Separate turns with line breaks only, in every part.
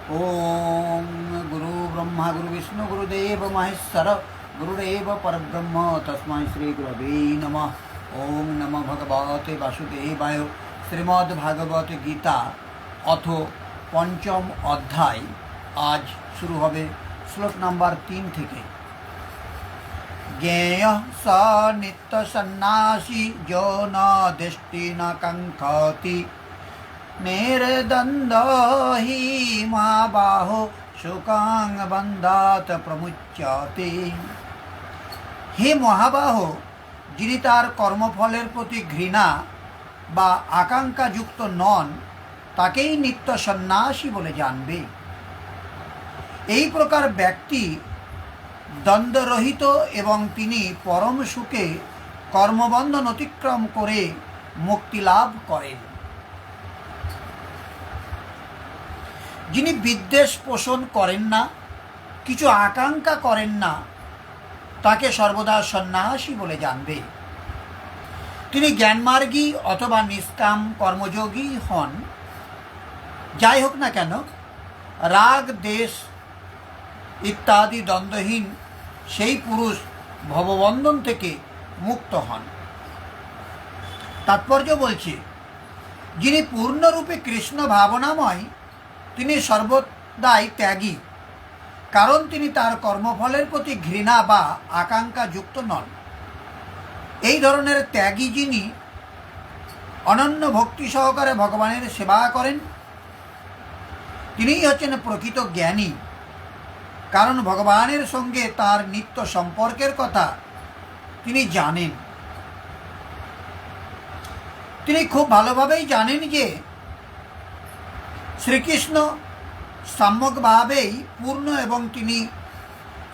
ओम गुरु ब्रह्मा गुरु विष्णु गुरुदेव महेश्वर गुरुदेव परब्रह्म तस्मै श्री गुरवे नमः। ओम नमो भगवते वासुदेवाय। श्रीमद्भागवत गीता अथ पंचम अध्याय आज शुरू होबे श्लोक नम्बर 3 থেকে। ज्ञेय स नित्य सन्नासी जो न दृष्टि न कंखति निर्द्वंद हि महाबाहो शोकांग बंधात प्रमुच्यते। हे महाबाहो, যিনি তার কর্মফলের প্রতি ঘৃণা বা আকাঙ্ক্ষা যুক্ত নন তাকেই নিত্য সন্ন্যাসী বলে জানবে। এই প্রকার ব্যক্তি দ্বন্দ্বরহিত এবং তিনি পরম সুখে কর্মবন্ধন অতিক্রম করে মুক্তি লাভ করেন। যিনি বিদ্বেষ পোষণ করেন না, কিছু আকাঙ্ক্ষা করেন না, তাকে সর্বদা সন্ন্যাসী বলে জানবে। তিনি জ্ঞানমার্গী অথবা নিষ্কাম কর্মযোগী হন, যাই হোক না কেন, রাগ দেশ ইত্যাদি দ্বন্দ্বহীন সেই পুরুষ ভববন্ধন থেকে মুক্ত হন। তাৎপর্য বলছে, যিনি পূর্ণরূপে কৃষ্ণ ভাবনাময় তিনি সর্বদাই ত্যাগী, কারণ তিনি তার কর্মফলের প্রতি ঘৃণা বা আকাঙ্ক্ষা যুক্ত নন। এই ধরনের ত্যাগী যিনি অনন্য ভক্তি সহকারে ভগবানের সেবা করেন তিনিই হচ্ছেন প্রকৃত জ্ঞানী, কারণ ভগবানের সঙ্গে তার নিত্য সম্পর্কের কথা তিনি জানেন। তিনি খুব ভালোভাবেই জানেন যে শ্রীকৃষ্ণ সম্যকভাবেই পূর্ণ এবং তিনি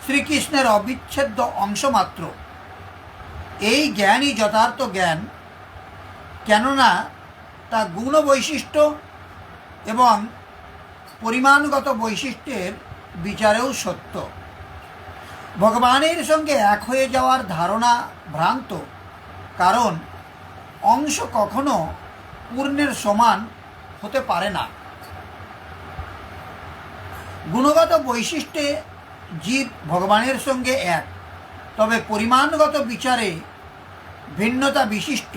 শ্রীকৃষ্ণের অবিচ্ছেদ্য অংশ মাত্র। এই জ্ঞানই যথার্থ জ্ঞান, কেননা তা গুণ বৈশিষ্ট্য এবং পরিমাণগত বৈশিষ্ট্যের বিচারেও সত্য। ভগবানের সঙ্গে এক হয়ে যাওয়ার ধারণা ভ্রান্ত, কারণ অংশ কখনো পূর্ণের সমান হতে পারে না। গুণগত বৈশিষ্ট্যে জীব ভগবানের সঙ্গে এক, তবে পরিমাণগত বিচারে ভিন্নতা বিশিষ্ট।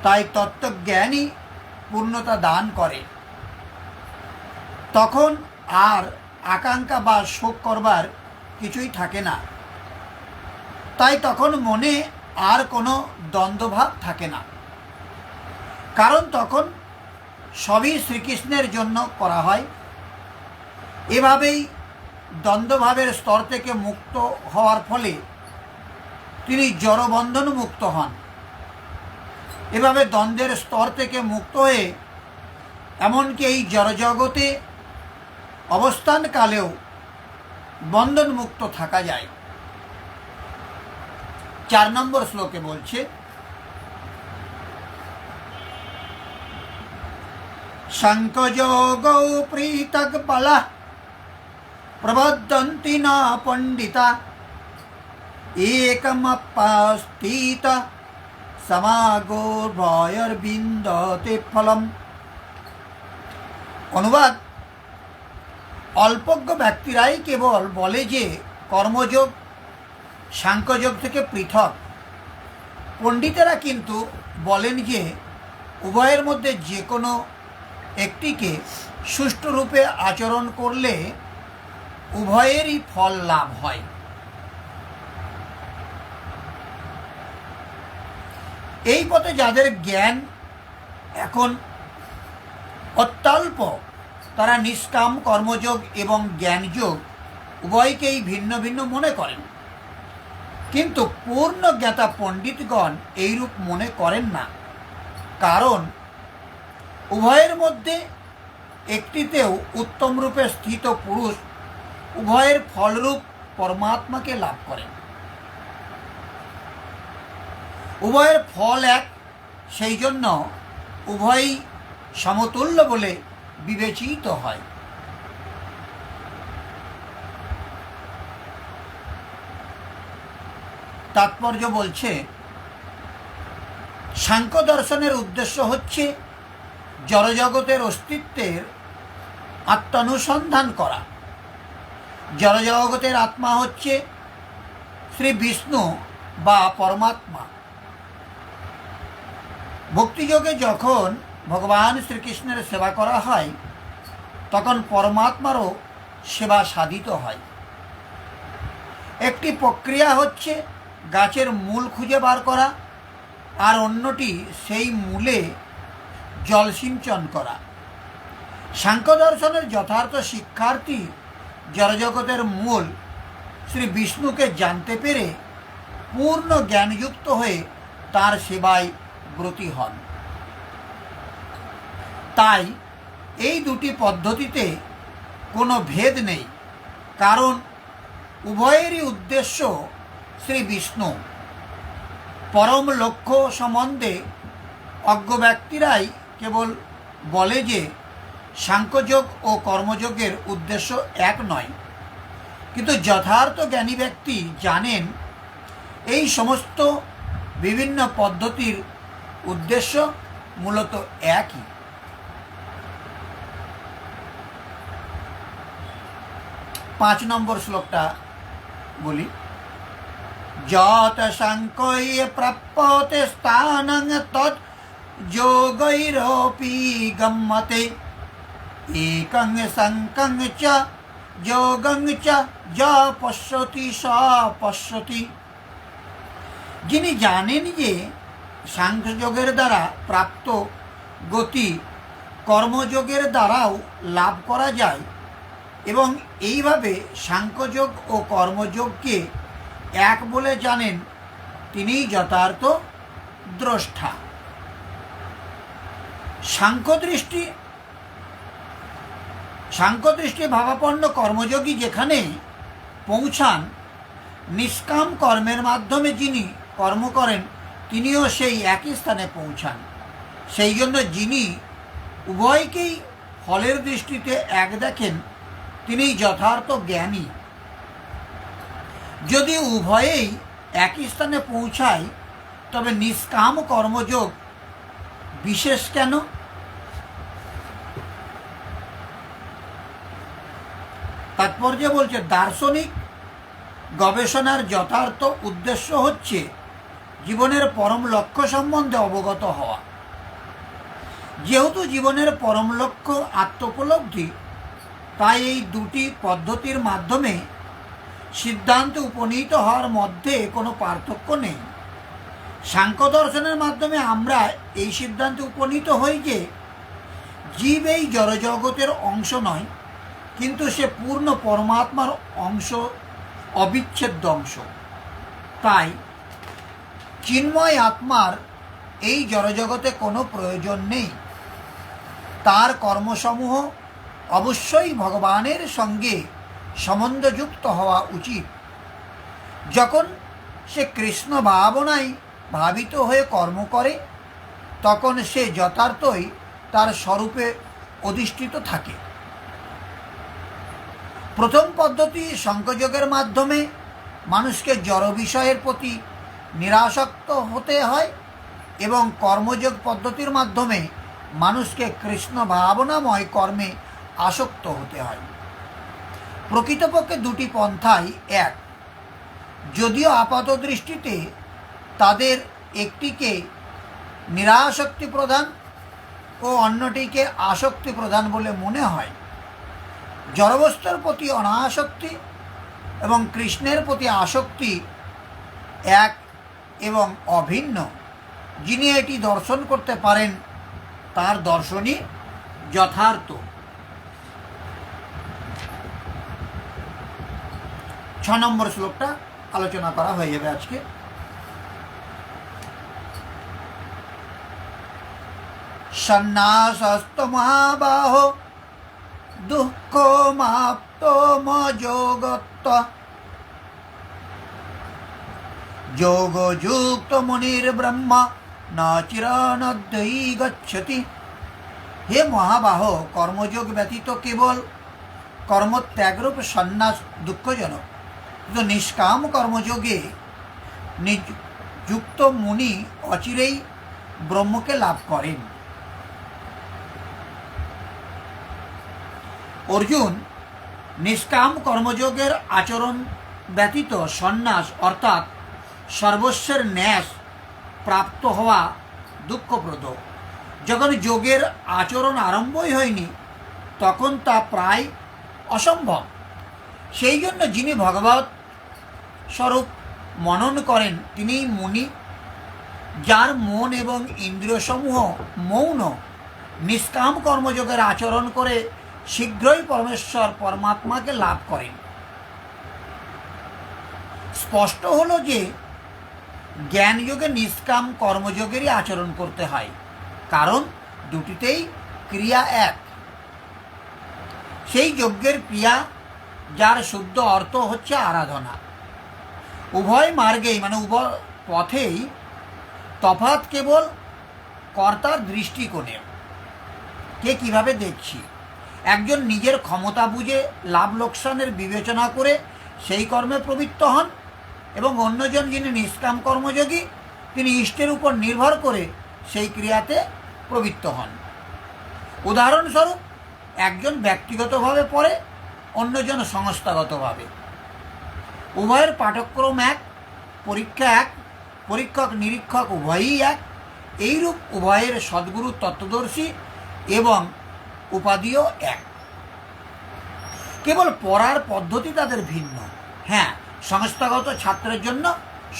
তাই তত্ত্বজ্ঞানই পূর্ণতা দান করে। তখন আর আকাঙ্ক্ষা বা শোক করবার কিছুই থাকে না। তাই তখন মনে আর কোনো দ্বন্দ্বভাব থাকে না, কারণ তখন সবই শ্রীকৃষ্ণের জন্য করা হয়। এভাবেই দ্বন্দ্বভাবের স্তর থেকে মুক্ত হওয়ার ফলে তিনি জড়বন্ধন মুক্ত হন। এভাবে দ্বন্দ্বের স্তর থেকে মুক্ত হয়ে এমনকি এই জড়জগতে অবস্থানকালেও বন্ধন মুক্ত থাকা যায়। 4 নম্বর শ্লোকে বলছে, শঙ্কযোগৌ পৃথক বলঃ প্রবদ্ধন্তি না পণ্ডিতা একমপ্যস্থিত সমাগোর্ভয়র্বিন্দতে ফলম। অনুবাদ: অল্পজ্ঞ ব্যক্তিরাই কেবল বলে যে কর্মযোগ সাংখ্যযোগ থেকে পৃথক। পণ্ডিতেরা কিন্তু বলেন যে উভয়ের মধ্যে যে কোনো একটিকে সুষ্ঠুরূপে আচরণ করলে উভয়েরই ফল লাভ হয়। এই পথে যাদের জ্ঞান এখন অত্যল্প, তারা নিষ্কাম কর্মযোগ এবং জ্ঞানযোগ উভয়কেই ভিন্ন ভিন্ন মনে করেন, কিন্তু পূর্ণ জ্ঞাতা পণ্ডিতগণ এইরূপ মনে করেন না, কারণ উভয়ের মধ্যে একটিতেও উত্তম রূপে স্থিত পুরুষ উভয়ের ফলরূপ পরমাত্মাকে লাভ করেন। উভয়ের ফল এক, সেই জন্য উভয়ই সমতুল্য বলে বিবেচিত হয়। তাৎপর্য বলছে, সাংখ্য দর্শনের উদ্দেশ্য হচ্ছে জড়জগতের অস্তিত্বের আত্মানুসন্ধান করা। জড়জগতের আত্মা হচ্ছে শ্রী বিষ্ণু বা পরমাত্মা। ভক্তিযোগে যখন ভগবান শ্রীকৃষ্ণের সেবা করা হয় তখন পরমাত্মারও সেবা সাধিত হয়। একটি প্রক্রিয়া হচ্ছে গাছের মূল খুঁজে বার করা, আর অন্যটি সেই মূলে জল সিঞ্চন করা। সাংখ্য দর্শনের যথার্থ শিক্ষার্থী জড়জগতের মূল শ্রী বিষ্ণুকে জানতে পেরে পূর্ণ জ্ঞানযুক্ত হয়ে তার সেবায় ব্রতী হন। তাই এই দুটি পদ্ধতিতে কোনো ভেদ নেই, কারণ উভয়েরই উদ্দেশ্য শ্রী বিষ্ণু। পরম লক্ষ্য সম্বন্ধে অজ্ঞ ব্যক্তিরাই কেবল বলে যে সাংখ্যযোগ ও কর্মযোগের উদ্দেশ্য এক নয়, কিন্তু যথার্থ জ্ঞানী ব্যক্তি জানেন এই সমস্ত বিভিন্ন পদ্ধতির উদ্দেশ্য মূলত একই। পাঁচ নম্বর শ্লোকটা বলি। যত সাংখ্যে প্রাপ্যতে স্থানং তৎ যোগৈরপি গম্যতে একং সাংখ্যং চ যোগং চ যা পশ্যতি স পশ্যতি। যিনি জানেন যে সাংখ্যযোগের দ্বারা প্রাপ্ত গতি কর্মযোগের দ্বারাও লাভ করা যায় এবং এইভাবে সাংখ্যযোগ ও কর্মযোগকে এক বলে জানেন, তিনিই যথার্থ দ্রষ্টা। সাংখ্যদৃষ্টি ভাবাপন্ন কর্মযোগী যেখানে পৌঁছান, নিষ্কাম কর্মের মাধ্যমে যিনি কর্ম করেন তিনিও সেই একই স্থানে পৌঁছান। সেই জন্য যিনি উভয়কেই ফলের দৃষ্টিতে এক দেখেন তিনিই যথার্থ জ্ঞানী। যদি উভয়েই একই স্থানে পৌঁছায় তবে নিষ্কাম কর্মযোগ বিশেষ কেন? তাৎপর্য বলছে, দার্শনিক গবেষণার যথার্থ উদ্দেশ্য হচ্ছে জীবনের পরম লক্ষ্য সম্বন্ধে অবগত হওয়া। যেহেতু জীবনের পরম লক্ষ্য আত্মোপলব্ধি, তাই এই দুটি পদ্ধতির মাধ্যমে সিদ্ধান্তে উপনীত হওয়ার মধ্যে কোনো পার্থক্য নেই। সাংখ্য দর্শনের মাধ্যমে আমরা এই সিদ্ধান্তে উপনীত হই যে জীব এই জড়জগতের অংশ নয়, কিন্তু সে পূর্ণ পরমাত্মার অংশ, অবিচ্ছেদ্য অংশ। তাই চিন্ময় আত্মার এই জড়জগতে কোনো প্রয়োজন নেই। তার কর্মসমূহ অবশ্যই ভগবানের সঙ্গে সম্বন্ধযুক্ত হওয়া উচিত। যখন সে কৃষ্ণ ভাবনায় ভাবিত হয়ে কর্ম করে তখন সে যথার্থই তার স্বরূপে অধিষ্ঠিত থাকে। প্রথম পদ্ধতি সাংখ্যযোগের মাধ্যমে মানুষকে জড় বিষয়ের প্রতি নিরাসক্ত হতে হয় এবং কর্মযোগ পদ্ধতির মাধ্যমে মানুষকে কৃষ্ণ ভাবনাময় কর্মে আসক্ত হতে হয়। প্রকৃতপক্ষে দুটি পন্থাই এক, যদিও আপাত দৃষ্টিতে তাদের একটিকে নিরাসক্তি প্রধান ও অন্যটিকে আসক্তি প্রধান বলে মনে হয়। জড়বস্তুর প্রতি অনাসক্তি এবং কৃষ্ণের প্রতি আসক্তি এক এবং অভিন্ন। যিনি এটি দর্শন করতে পারেন তার দর্শনই যথার্থ। 6 নম্বর শ্লোকটা আলোচনা করা হয়ে যাবে আজকে। সন্ন্যাসস্ত মহাবাহ দুঃখ মাপ্ত মযোগত্ব যোগযুক্ত মুনির ব্রহ্ম না চিরানদ্বৈ গচ্ছতি। হে মহাবাহ, কর্মযোগ ব্যতীত কেবল কর্মত্যাগরূপ সন্ন্যাস দুঃখজনক, কিন্তু নিষ্কাম কর্মযোগে যুক্ত মুনি অচিরেই ব্রহ্মকে লাভ করেন। অর্জুন নিষ্কাম কর্মযোগের আচরণ ব্যতীত সন্ন্যাস অর্থাৎ সর্বস্বের ন্যাস প্রাপ্ত হওয়া দুঃখপ্রদ। যখন যোগের আচরণ আরম্ভই হয়নি তখন তা প্রায় অসম্ভব। সেই জন্য যিনি ভগবত স্বরূপ মনন করেন তিনি মুনি, যার মন এবং ইন্দ্রিয়সমূহ মৌন, নিষ্কাম কর্মযোগের আচরণ করে শীঘ্রই পরমেশ্বর পরমাত্মাকে লাভ করেন। স্পষ্ট হলো যে জ্ঞানযোগে নিষ্কাম কর্মযোগেরই আচরণ করতে হয়, কারণ দুটিতেই ক্রিয়া এক। সেই যজ্ঞের ক্রিয়া যার শুদ্ধ অর্থ হচ্ছে আরাধনা। উভয় মার্গেই উভয় পথেই তফাৎ কেবল কর্তার দৃষ্টিকোণে, কে কিভাবে দেখছি। একজন নিজের ক্ষমতা বুঝে লাভ লোকসানের বিবেচনা করে সেই কর্মে প্রবৃত্ত হন, এবং অন্যজন যিনি নিষ্কাম কর্মযোগী তিনি ইষ্টের উপর নির্ভর করে সেই ক্রিয়াতে প্রবৃত্ত হন। উদাহরণস্বরূপ একজন ব্যক্তিগতভাবে পড়ে, অন্যজন সংস্থাগতভাবে। উভয়ের পাঠক্রম এক, পরীক্ষা এক, পরীক্ষক নিরীক্ষক উভয়ই এক। এইরূপ উভয়ের সদ্গুরু তত্ত্বদর্শী এবং উপাধিও এক, কেবল পড়ার পদ্ধতি তাদের ভিন্ন। হ্যাঁ, সংস্থাগত ছাত্রের জন্য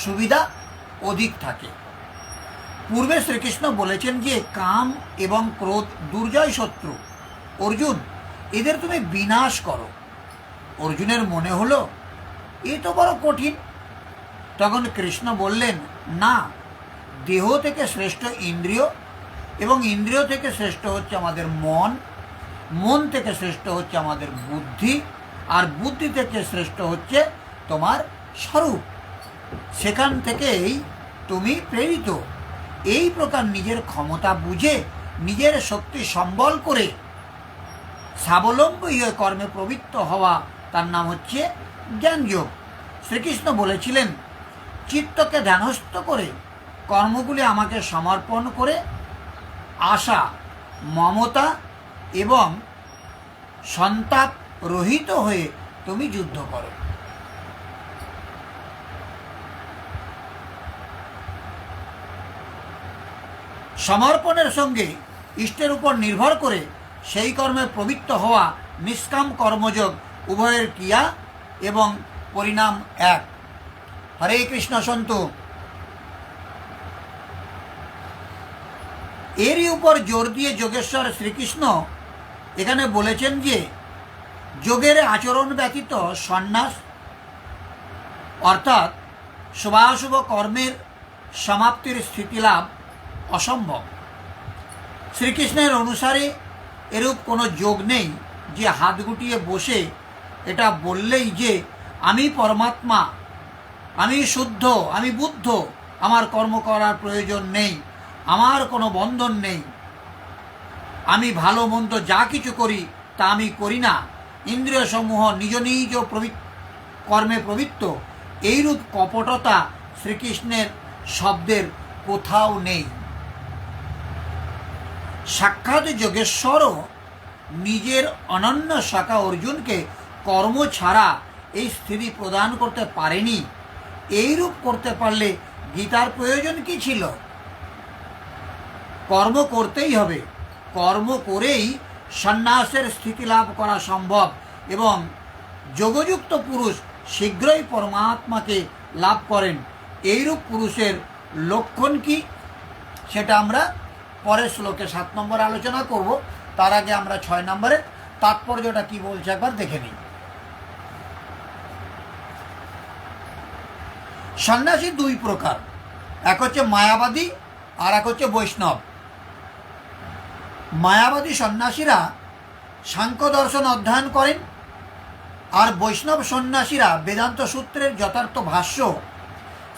সুবিধা অধিক থাকে। পূর্বে শ্রীকৃষ্ণ বলেছেন যে কাম এবং ক্রোধ দুর্জয় শত্রু। অর্জুন, এদের তুমি বিনাশ করো। অর্জুনের মনে হলো এ তো বড় কঠিন। তখন কৃষ্ণ বললেন, না, দেহ থেকে শ্রেষ্ঠ ইন্দ্রিয়, এবং ইন্দ্রিয় থেকে শ্রেষ্ঠ হচ্ছে আমাদের মন, মন থেকে শ্রেষ্ঠ হচ্ছে আমাদের বুদ্ধি, আর বুদ্ধি থেকে শ্রেষ্ঠ হচ্ছে তোমার স্বরূপ। সেখান থেকেই তুমি প্রেরিত। এই প্রকার নিজের ক্ষমতা বুঝে নিজের শক্তি সম্বল করে স্বাবলম্বী হয়ে কর্মে প্রবৃত্ত হওয়া, তার নাম হচ্ছে জ্ঞানযোগ। শ্রীকৃষ্ণ বলেছিলেন, চিত্তকে ধ্যানস্থ করে কর্মগুলি আমাকে সমর্পণ করে আশা, মমতা এবং সন্তাপ রহিত হয়ে তুমি যুদ্ধ করো। সমর্পণের সঙ্গে ইষ্টের উপর নির্ভর করে সেই কর্মে প্রবৃত্ত হওয়া নিষ্কাম কর্মযোগ, উভয়ের ক্রিয়া এবং পরিণাম এক। হরে কৃষ্ণ সন্তু। এরই উপর জোর দিয়ে যোগেশ্বর শ্রীকৃষ্ণ এখানে বলেছেন যে যোগের আচরণ ব্যতীত সন্ন্যাস অর্থাৎ শুভাশুভ কর্মের সমাপ্তির স্থিতিলাভ অসম্ভব। শ্রীকৃষ্ণের অনুসারে এরূপ কোনো যোগ নেই যে হাত গুটিয়ে বসে এটা বললেই যে আমি পরমাত্মা, আমি শুদ্ধ, আমি বুদ্ধ, আমার কর্ম করার প্রয়োজন নেই, আমার কোনো বন্ধন নেই, আমি ভালো মন্দ যা কিছু করি তা আমি করি না, ইন্দ্রিয় সমূহ নিজ নিজ কর্মে প্রবৃত্ত। এইরূপ কপটতা শ্রীকৃষ্ণের শব্দের কোথাও নেই। সাক্ষাৎ যোগেশ্বরও নিজের অনন্য শাখা অর্জুনকে কর্ম ছাড়া এই স্থিতি প্রদান করতে পারেনি। এইরূপ করতে পারলে গীতার প্রয়োজন কি ছিল? কর্ম করতেই হবে, কর্ম করেই সন্ন্যাসের স্থিতি লাভ করা সম্ভব, এবং যোগযুক্ত পুরুষ শীঘ্রই পরমাত্মাকে লাভ করেন। এইরূপ পুরুষের লক্ষণ কি সেটা আমরা পরের শ্লোকে 7 নম্বর আলোচনা করব। তার আগে আমরা 6 নম্বরের তাৎপর্যটা কি বলছে একবার দেখে নিই। সন্ন্যাসী দুই প্রকার, এক হচ্ছে মায়াবাদী আর এক হচ্ছে বৈষ্ণব। মায়াবাদী সন্ন্যাসীরা সাংখ্য দর্শন অধ্যয়ন করেন, আর বৈষ্ণব সন্ন্যাসীরা বেদান্ত সূত্রের যথার্থ ভাষ্য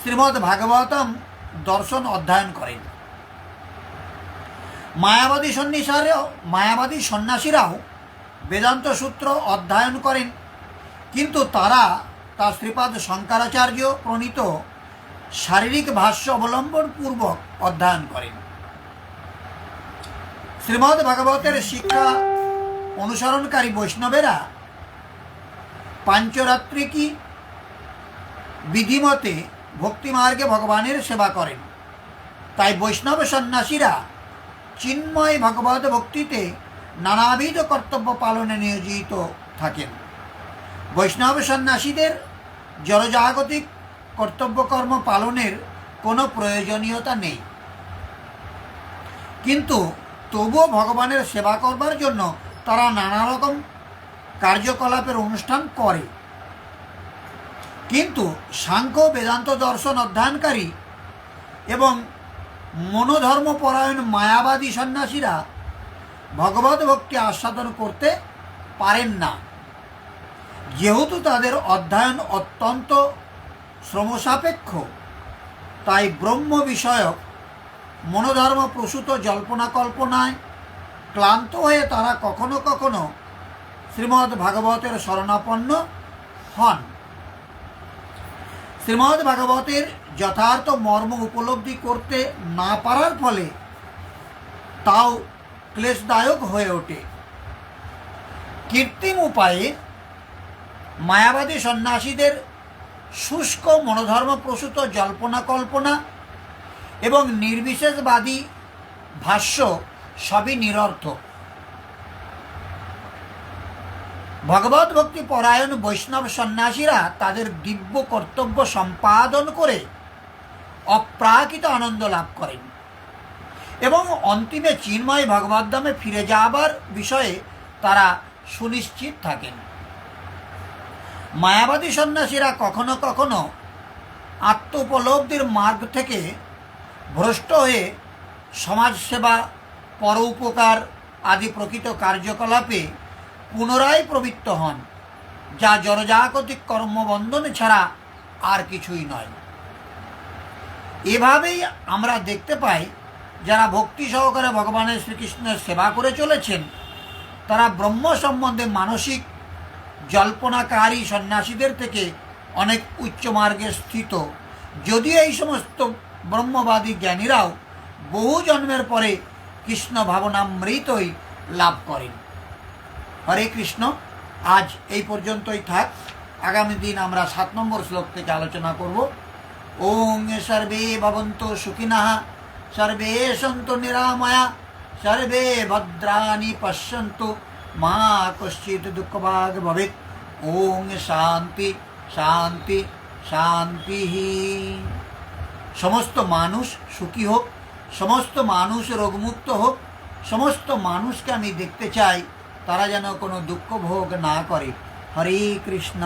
শ্রীমদ্ ভাগবতম দর্শন অধ্যয়ন করেন। মায়াবাদী সন্ন্যাসীরাও বেদান্ত সূত্র অধ্যয়ন করেন, কিন্তু তারা তা শ্রীপাদ শঙ্করাচার্য প্রণীত শারীরিক ভাষ্য অবলম্বন পূর্বক অধ্যয়ন করেন। শ্রীমদ্ ভাগবতের শিক্ষা অনুসরণকারী বৈষ্ণবেরা পাঞ্চরাত্রিকী বিধিমতে ভক্তিমার্গে ভগবানের সেবা করেন। তাই বৈষ্ণব সন্ন্যাসীরা চিন্ময় ভগবত ভক্তিতে নানাবিধ কর্তব্য পালনে নিয়োজিত থাকেন। বৈষ্ণব সন্ন্যাসীদের জড়জাগতিক কর্তব্যকর্ম পালনের কোনো প্রয়োজনীয়তা নেই, কিন্তু তবুও ভগবানের সেবা করবার জন্য তারা নানা রকম কার্যকলাপের অনুষ্ঠান করে। কিন্তু সাংখ্য বেদান্ত দর্শন অধ্যয়নকারী এবং মনোধর্মপরায়ণ মায়াবাদী সন্ন্যাসীরা ভগবত ভক্তি আস্বাদন করতে পারেন না, যেহেতু তাদের অধ্যয়ন অত্যন্ত শ্রমসাপেক্ষ। তাই ব্রহ্ম বিষয়ক মনোধর্ম প্রসূত জল্পনা কল্পনায় ক্লান্ত হয়ে তারা কখনো কখনো শ্রীমদ্ ভাগবতের শরণাপন্ন হন। শ্রীমদ্ ভাগবতের যথার্থ মর্ম উপলব্ধি করতে না পারার ফলে তাও ক্লেশদায়ক হয়ে ওঠে। কৃত্রিম উপায়ে মায়াবাদী সন্ন্যাসীদের শুষ্ক মনোধর্ম প্রসূত জল্পনা কল্পনা এবং নির্বিশেষবাদী ভাষ্য সবই নিরর্থক। ভগবত ভক্তি পরায়ণ বৈষ্ণব সন্ন্যাসীরা তাদের দিব্য কর্তব্য সম্পাদন করে অপ্রাকৃত আনন্দ লাভ করেন এবং অন্তিমে চিন্ময় ভগবদ্ধামে ফিরে যাবার বিষয়ে তারা সুনিশ্চিত থাকেন। মায়াবাদী সন্ন্যাসীরা কখনো কখনো আত্ম উপলব্ধির মার্গ থেকে ভ্রষ্ট হয়ে সমাজসেবা, পরোপকার আদি প্রকৃত কার্যকলাপে পুনরায় প্রবৃত্ত হন, যা জড়জাগতিক কর্মবন্ধন ছাড়া আর কিছুই নয়। এভাবেই আমরা দেখতে পাই, যারা ভক্তি সহকারে ভগবানের শ্রীকৃষ্ণের সেবা করে চলেছেন তারা ব্রহ্ম সম্বন্ধে মানসিক জল্পনাকারী সন্ন্যাসীদের থেকে অনেক উচ্চ মার্গে স্থিত, যদিও এই সমস্ত ব্রহ্মবাদী জ্ঞানীরাও বহু জন্মের পরে কৃষ্ণ ভাবনামৃতই লাভ করেন। হরে কৃষ্ণ। আজ এই পর্যন্তই থাক। আগামী দিন আমরা 7 নম্বর শ্লোক থেকে আলোচনা করব। ওং সর্বে ভবন্তু সুখিনঃ, সর্বে সন্তু নিরাময়া, সর্বে ভদ্রাণি পশ্যন্তু, মা কশ্চিৎ দুঃখভাগ ভবেৎ। ওং শান্তি শান্তি শান্তি। সমস্ত মানুষ সুখী হোক, সমস্ত মানুষ রোগমুক্ত হোক, সমস্ত মানুষকে আমি দেখতে চাই তারা যেন কোনো দুঃখ ভোগ না করে। হরে কৃষ্ণ।